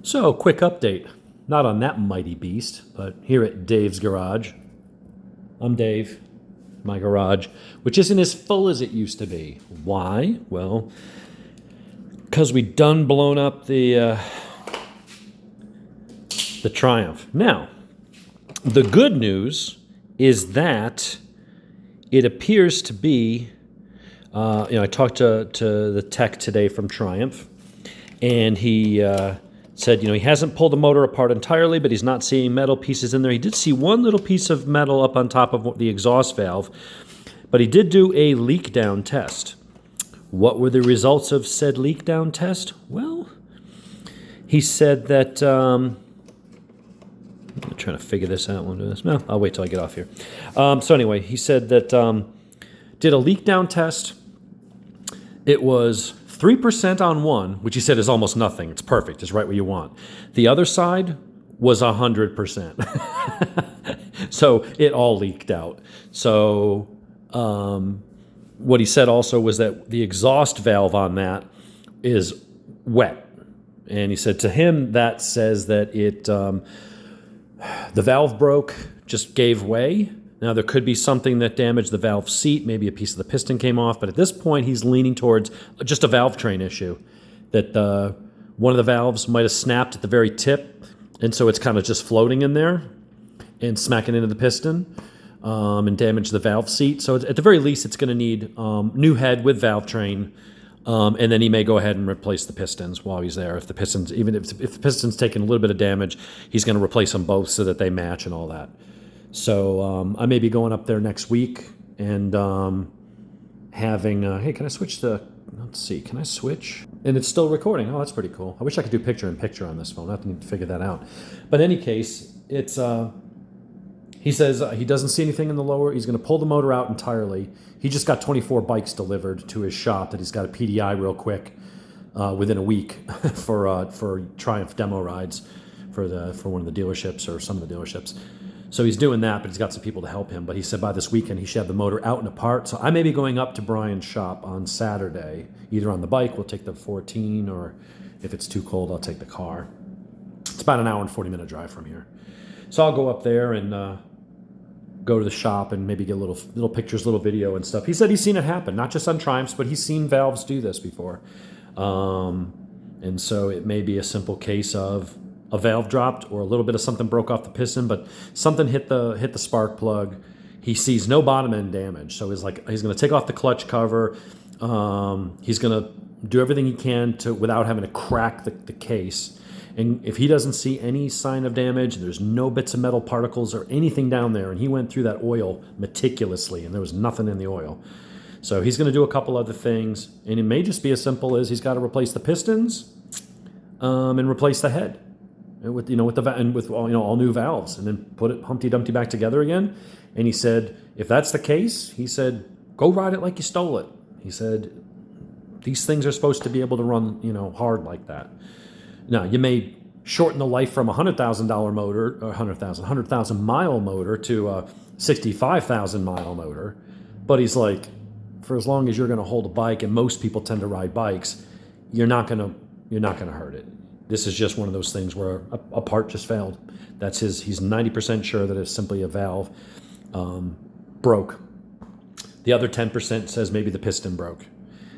So, quick update. Not on that mighty beast, but here at Dave's Garage. I'm Dave, my garage, which isn't as full as it used to be. Why? Well, because we done blown up the Triumph. Now, the good news is that it appears to be, I talked to the tech today from Triumph, and he said, he hasn't pulled the motor apart entirely, but he's not seeing metal pieces in there. He did see one little piece of metal up on top of the exhaust valve, but he did do a leak down test. What were the results of said leak down test? Well, he said that, I'm trying to figure this out. No, I'll wait till I get off here. So anyway, he said that did a leak down test. It was 3% on one, which he said is almost nothing. It's perfect. It's right where you want. The other side was 100%. So it all leaked out. So what he said also was that the exhaust valve on that is wet. And he said to him that says that it the valve broke, just gave way. Now, there could be something that damaged the valve seat. Maybe a piece of the piston came off. But at this point, he's leaning towards just a valve train issue, that one of the valves might have snapped at the very tip, and so it's kind of just floating in there and smacking into the piston and damaged the valve seat. So at the very least, it's going to need new head with valve train, and then he may go ahead and replace the pistons while he's there. If the pistons, even if the piston's taking a little bit of damage, he's going to replace them both so that they match and all that. So I may be going up there next week and having, hey, can I switch let's see, can I switch? And it's still recording. Oh, that's pretty cool. I wish I could do picture-in-picture on this phone. I have to figure that out. But in any case, it's, he says he doesn't see anything in the lower. He's going to pull the motor out entirely. He just got 24 bikes delivered to his shop that he's got a PDI real quick within a week for Triumph demo rides for one of the dealerships or some of the dealerships. So he's doing that, but he's got some people to help him. But he said by this weekend he should have the motor out and apart. So I may be going up to Brian's shop on Saturday, either on the bike, we'll take the 14, or if it's too cold, I'll take the car. It's about an hour and 40-minute drive from here. So I'll go up there and go to the shop and maybe get little pictures, little video and stuff. He said he's seen it happen, not just on Triumphs, but he's seen valves do this before. And so it may be a simple case of a valve dropped or a little bit of something broke off the piston, but something hit the spark plug. He sees no bottom end damage. So he's going to take off the clutch cover. He's going to do everything he can without having to crack the case. And if he doesn't see any sign of damage, there's no bits of metal particles or anything down there, and he went through that oil meticulously and there was nothing in the oil. So he's going to do a couple other things, and it may just be as simple as he's got to replace the pistons and replace the head. With all new valves, and then put it Humpty Dumpty back together again. And he said, if that's the case, he said, go ride it like you stole it. He said, these things are supposed to be able to run, hard like that. Now, you may shorten the life from a $100,000 motor, or 100,000 mile motor to a 65,000 mile motor. But he's like, for as long as you're going to hold a bike, and most people tend to ride bikes, you're not going to hurt it. This is just one of those things where a part just failed. He's 90% sure that it's simply a valve broke. The other 10% says maybe the piston broke,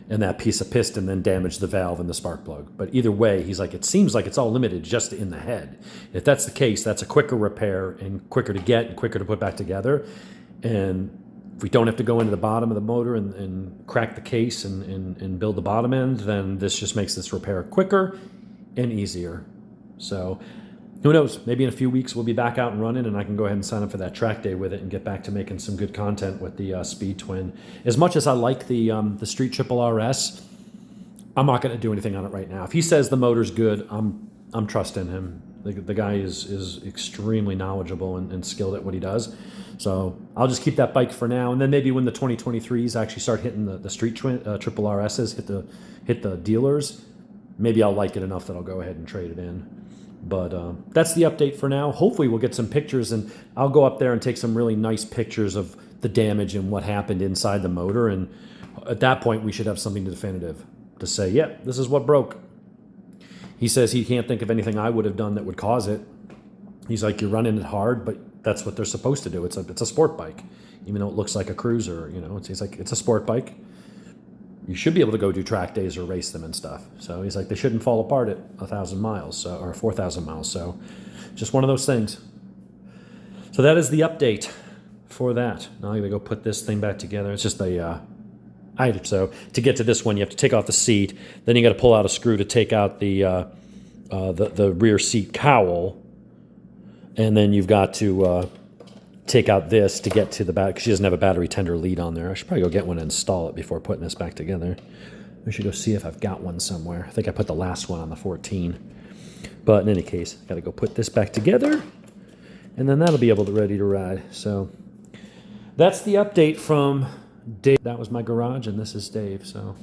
and that piece of piston then damaged the valve and the spark plug. But either way, he's like, it seems like it's all limited just in the head. If that's the case, that's a quicker repair and quicker to get and quicker to put back together. And if we don't have to go into the bottom of the motor and crack the case and build the bottom end, then this just makes this repair quicker and easier. So who knows? Maybe in a few weeks we'll be back out and running, and I can go ahead and sign up for that track day with it and get back to making some good content with the Speed Twin. As much as I like the Street Triple RS, I'm not going to do anything on it right now. If he says the motor's good, I'm trusting him. The guy is extremely knowledgeable and skilled at what he does. So I'll just keep that bike for now, and then maybe when the 2023s actually start hitting the Street Triple RSs, hit the dealers, maybe I'll like it enough that I'll go ahead and trade it in. But that's the update for now. Hopefully we'll get some pictures, and I'll go up there and take some really nice pictures of the damage and what happened inside the motor. And at that point, we should have something definitive to say, yeah, this is what broke. He says he can't think of anything I would have done that would cause it. He's like, you're running it hard, but that's what they're supposed to do. It's a sport bike, even though it looks like a cruiser. He's like, it's a sport bike. You should be able to go do track days or race them and stuff. So he's like, they shouldn't fall apart at 1,000 miles or 4,000 miles. So just one of those things. So that is the update for that. Now I'm gonna go put this thing back together. It's just a item. So to get to this one, you have to take off the seat. Then you got to pull out a screw to take out the rear seat cowl, and then you've got to take out this to get to the back, because she doesn't have a battery tender lead on there. I should probably go get one and install it before putting this back together. I should go see if I've got one somewhere. I think I put the last one on the 14. But in any case, I got to go put this back together, and then that'll be able to ready to ride. So that's the update from Dave. That was my garage, and this is Dave. So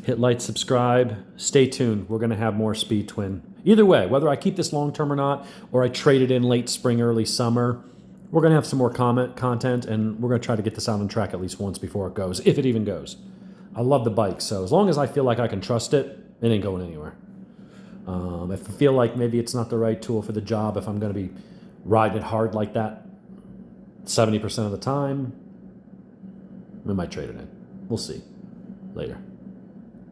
hit like, subscribe, stay tuned. We're going to have more Speed Twin. Either way, whether I keep this long term or not, or I trade it in late spring, early summer, we're going to have some more content, and we're going to try to get this out on track at least once before it goes, if it even goes. I love the bike, so as long as I feel like I can trust it, it ain't going anywhere. If I feel like maybe it's not the right tool for the job, if I'm going to be riding it hard like that 70% of the time, we might trade it in. We'll see. Later.